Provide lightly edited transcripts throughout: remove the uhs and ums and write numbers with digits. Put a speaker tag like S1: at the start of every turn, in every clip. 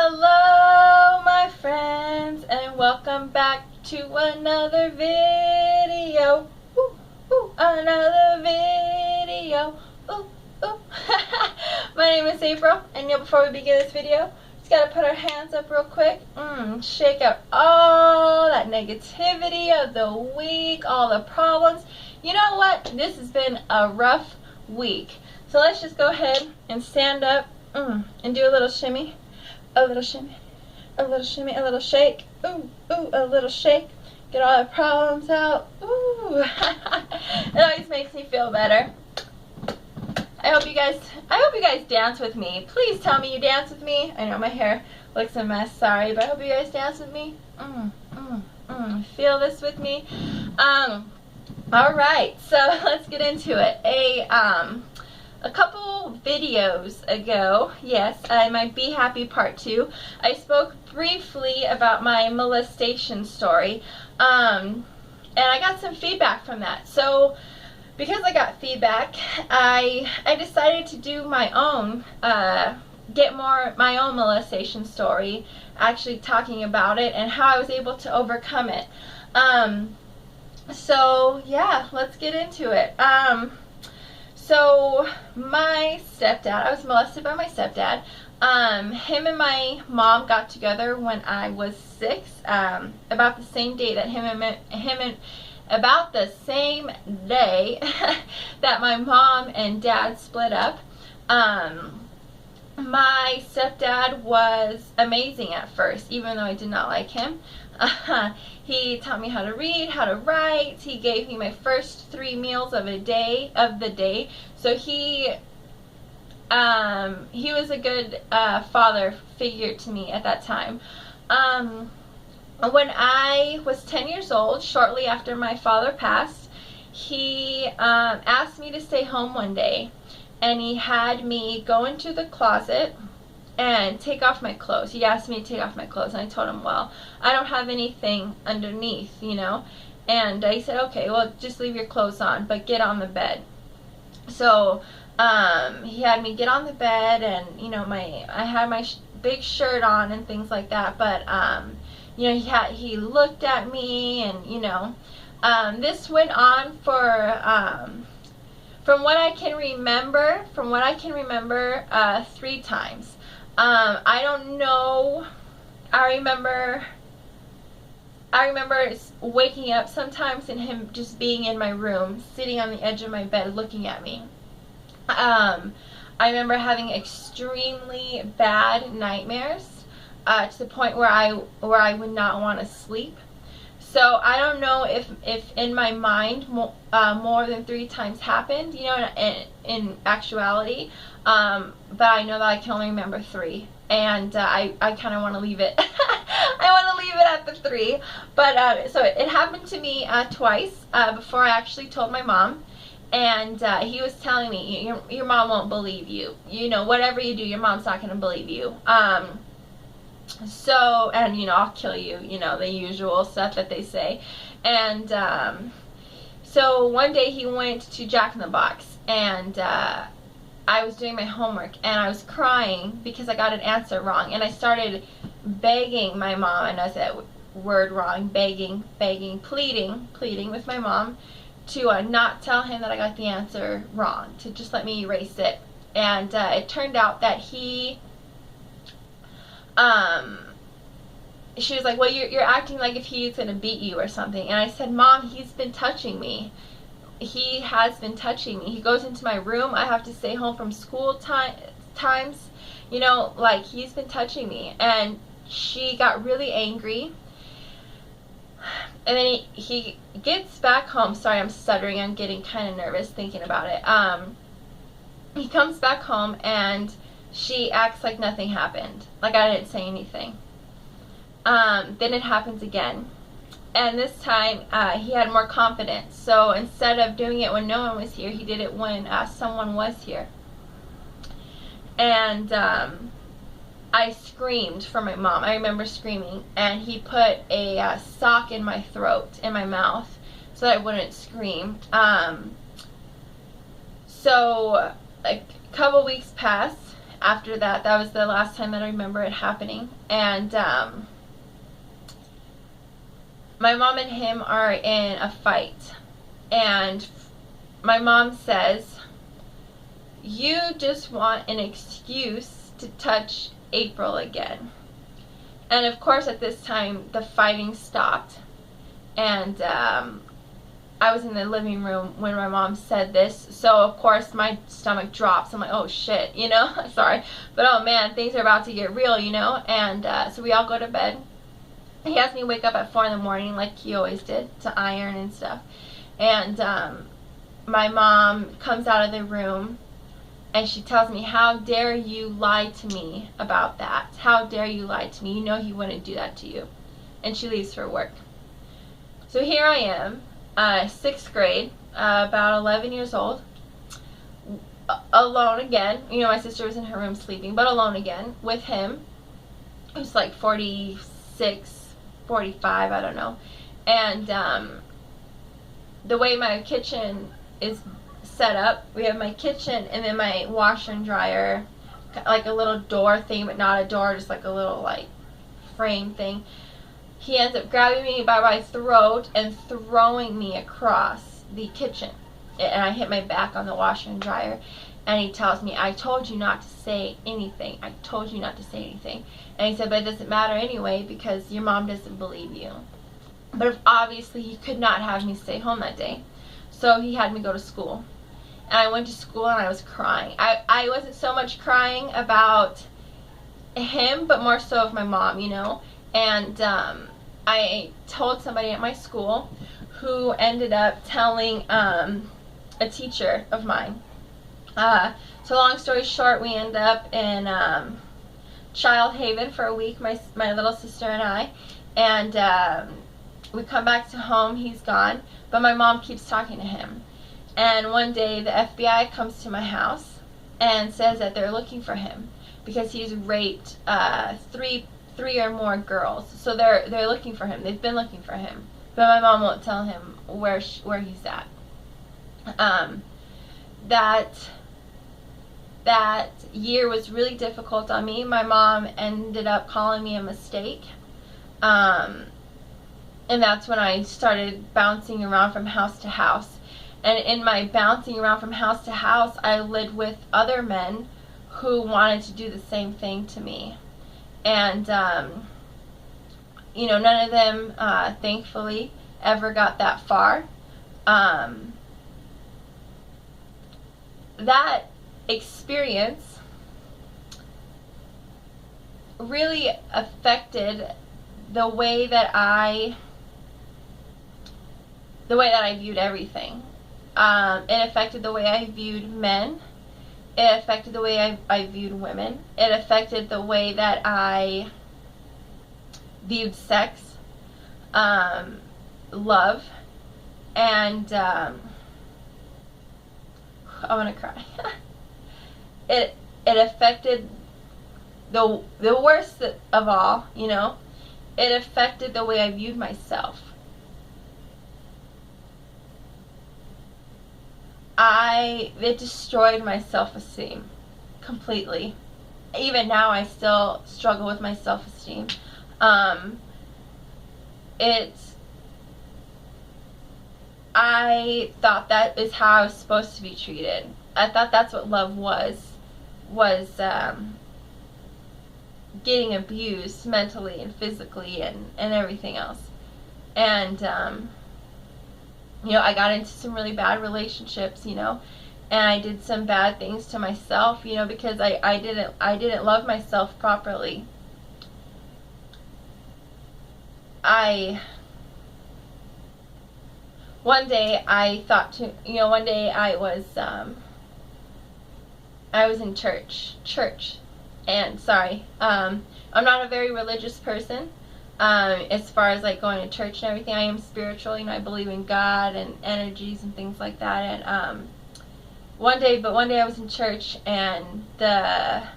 S1: Hello my friends, and welcome back to another video. Ooh, ooh, another video. Ooh, ooh. My name is April, and before we begin this video, just gotta put our hands up real quick. Shake out all that negativity of the week, all the problems. You know what? This has been a rough week. So let's just go ahead and stand up and do a little shimmy. A little shimmy, a little shimmy, a little shake. Ooh, ooh, a little shake. Get all the problems out. Ooh. It always makes me feel better. I hope you guys dance with me. Please tell me you dance with me. I know my hair looks a mess, sorry, but I hope you guys dance with me. Feel this with me. Alright, so let's get into it. A couple videos ago, yes, my Be Happy Part 2, I spoke briefly about my molestation story, and I got some feedback from that. So, because I got feedback, I decided to do my own, my own molestation story, actually talking about it and how I was able to overcome it. So, yeah, let's get into it. So my stepdad, I was molested by my stepdad. Him and my mom got together when I was 6, about the same day that about the same day that my mom and dad split up. My stepdad was amazing at first, even though I did not like him. He taught me how to read, how to write. He gave me my first 3 meals of the day. So he was a good father figure to me at that time. When I was 10 years old, shortly after my father passed, he asked me to stay home one day, and he had me go into the closet and take off my clothes. He asked me to take off my clothes, and I told him, well, I don't have anything underneath, you know. And he said, okay, well, just leave your clothes on, but get on the bed. So he had me get on the bed, and you know, I had my big shirt on and things like that. But you know, he looked at me, and you know, this went on for from what I can remember, 3 times. I don't know. I remember waking up sometimes and him just being in my room, sitting on the edge of my bed looking at me. I remember having extremely bad nightmares, to the point where I would not want to sleep. So I don't know if in my mind more than 3 times happened, you know, in actuality. But I know that I can only remember 3, and I kind of want to leave it. I want to leave it at the 3. But so it happened to me twice before I actually told my mom. And he was telling me, your mom won't believe you. You know, whatever you do, your mom's not going to believe you. So, and you know, I'll kill you, you know, the usual stuff that they say. And so one day he went to Jack in the Box, and I was doing my homework, and I was crying because I got an answer wrong, and I started begging my mom, and I said that word wrong, begging, pleading with my mom to not tell him that I got the answer wrong, to just let me erase it. And it turned out that she was like, well, you're acting like if he's going to beat you or something. And I said, Mom, he's been touching me. He has been touching me. He goes into my room. I have to stay home from school times. You know, like, he's been touching me. And she got really angry. And then he gets back home. Sorry, I'm stuttering. I'm getting kind of nervous thinking about it. He comes back home, and she acts like nothing happened. Like I didn't say anything. Then it happens again. And this time, he had more confidence. So instead of doing it when no one was here, he did it when someone was here. And I screamed for my mom. I remember screaming. And he put a sock in my throat, in my mouth, so that I wouldn't scream. So a couple weeks passed. after that, that was the last time that I remember it happening. And my mom and him are in a fight. And my mom says, "You just want an excuse to touch April again." And of course at this time the fighting stopped. And I was in the living room when my mom said this, so of course my stomach drops. I'm like, oh shit, you know. Sorry, but oh man, things are about to get real, you know. And so we all go to bed. He has me wake up at 4 in the morning like he always did, to iron and stuff. And my mom comes out of the room and she tells me, "How dare you lie to me about that? How dare you lie to me? You know he wouldn't do that to you." And she leaves for work. So here I am, 6th grade, about 11 years old, alone again. You know, my sister was in her room sleeping, but alone again with him. It was like 46, 45, I don't know. And the way my kitchen is set up, we have my kitchen and then my washer and dryer, like a little door thing, but not a door, just like a little like frame thing. He ends up grabbing me by my throat and throwing me across the kitchen, and I hit my back on the washer and dryer. And he tells me, "I told you not to say anything. I told you not to say anything." And he said, "But it doesn't matter anyway because your mom doesn't believe you." But obviously he could not have me stay home that day, so he had me go to school. And I went to school and I was crying. I wasn't so much crying about him, but more so of my mom, you know. And I told somebody at my school, who ended up telling a teacher of mine. So long story short, we end up in Child Haven for a week, my little sister and I. And we come back to home, he's gone, but my mom keeps talking to him. And one day the FBI comes to my house and says that they're looking for him because he's raped three or more girls. So they're looking for him. They've been looking for him, but my mom won't tell him where he's at. That year was really difficult on me. My mom ended up calling me a mistake. And that's when I started bouncing around from house to house. And in my bouncing around from house to house, I lived with other men who wanted to do the same thing to me. And, you know, none of them, thankfully, ever got that far. That experience really affected the way that I viewed everything. It affected the way I viewed men. It affected the way I viewed women. It affected the way that I viewed sex, love, and I want to cry. It affected the worst of all, you know. It affected the way I viewed myself. It destroyed my self-esteem completely. Even now I still struggle with my self-esteem. I thought that is how I was supposed to be treated. I thought that's what love was getting abused mentally and physically and everything else. And you know, I got into some really bad relationships, you know, and I did some bad things to myself, you know, because I didn't love myself properly. One day I was in church, and sorry, I'm not a very religious person. As far as like going to church and everything, I am spiritual, you know, I believe in God and energies and things like that. And one day I was in church, and the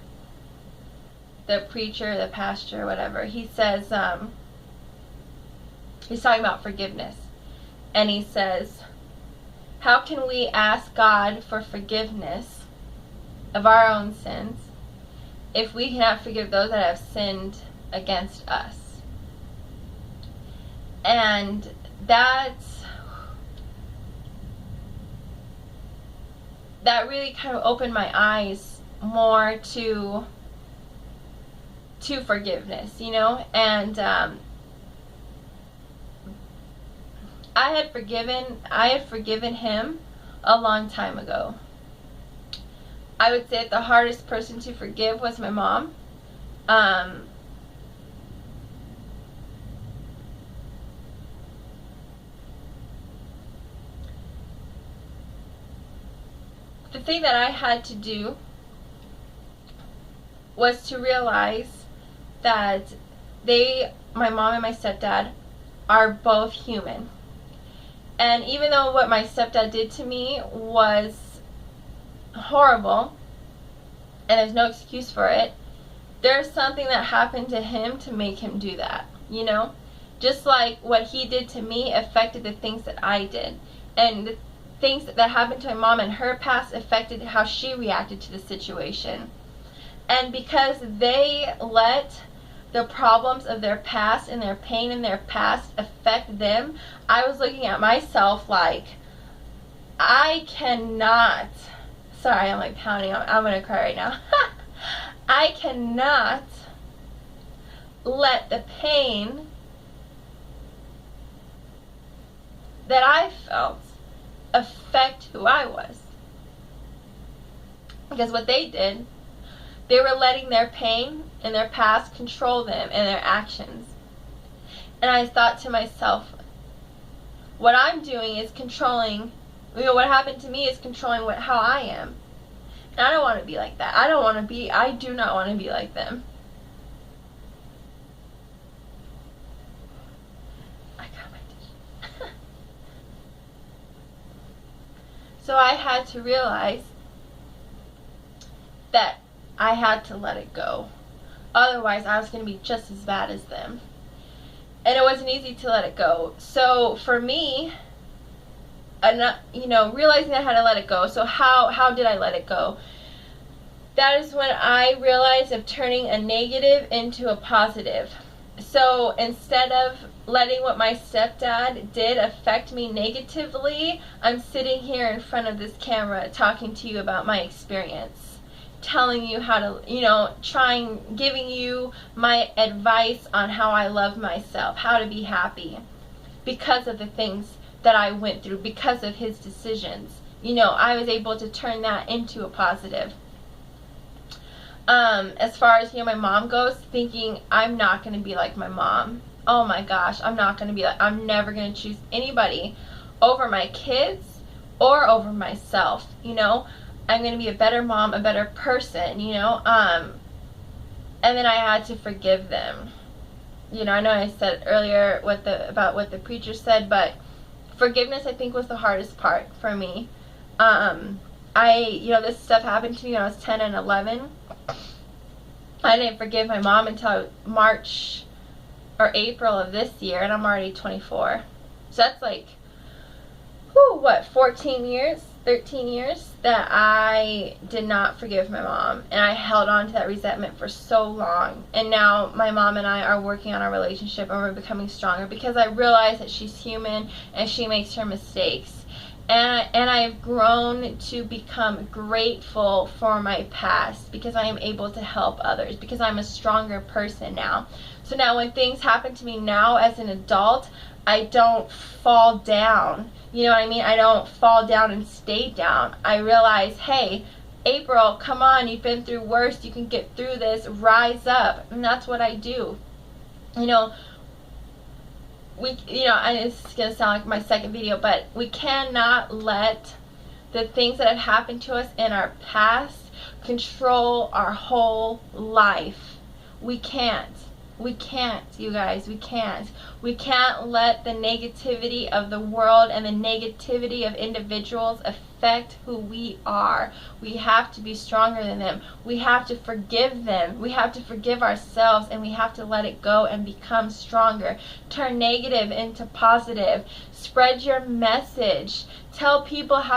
S1: preacher, the pastor, whatever, he says, he's talking about forgiveness, and he says, "How can we ask God for forgiveness of our own sins if we cannot forgive those that have sinned against us. And that really kind of opened my eyes more to forgiveness, you know. And I had forgiven him a long time ago. I would say that the hardest person to forgive was my mom. The thing that I had to do was to realize that my mom and my stepdad, are both human. And even though what my stepdad did to me was horrible, and there's no excuse for it, there's something that happened to him to make him do that, you know? Just like what he did to me affected the things that I did. And the things that happened to my mom in her past affected how she reacted to the situation. And because they let the problems of their past and their pain in their past affect them, I was looking at myself like, I cannot, sorry, I'm like pounding, I'm gonna cry right now. I cannot let the pain that I felt affect who I was. Because what they did, they were letting their pain and their past control them and their actions. And I thought to myself, what I'm doing is controlling, you know, what happened to me is controlling how I am. And I don't want to be like that. I do not want to be like them. I got my tissue. So I had to realize that I had to let it go. Otherwise, I was going to be just as bad as them. And it wasn't easy to let it go. So for me, you know, realizing I had to let it go. So how did I let it go? That is when I realized of turning a negative into a positive. So instead of letting what my stepdad did affect me negatively, I'm sitting here in front of this camera talking to you about my experience, telling you how to, you know, giving you my advice on how I love myself, how to be happy because of the things that I went through, because of his decisions. You know, I was able to turn that into a positive. As far as, you know, my mom goes, thinking I'm not going to be like my mom. Oh my gosh, I'm never going to choose anybody over my kids or over myself, you know. I'm going to be a better mom, a better person, you know. And then I had to forgive them. You know, I know I said earlier about what the preacher said, but forgiveness, I think, was the hardest part for me. You know, this stuff happened to me when I was 10 and 11. I didn't forgive my mom until March or April of this year, and I'm already 24. So that's like, 14 years, 13 years that I did not forgive my mom. And I held on to that resentment for so long. And now my mom and I are working on our relationship, and we're becoming stronger because I realize that she's human and she makes her mistakes. And I've grown to become grateful for my past because I am able to help others, because I'm a stronger person now. So now when things happen to me now as an adult, I don't fall down. You know what I mean? I don't fall down and stay down. I realize, hey, April, come on, you've been through worse. You can get through this. Rise up. And that's what I do. You know, and it's going to sound like my second video, but we cannot let the things that have happened to us in our past control our whole life. We can't. We can't, you guys. We can't. We can't let the negativity of the world and the negativity of individuals affect who we are. We have to be stronger than them. We have to forgive them. We have to forgive ourselves, and we have to let it go and become stronger. Turn negative into positive. Spread your message. Tell people how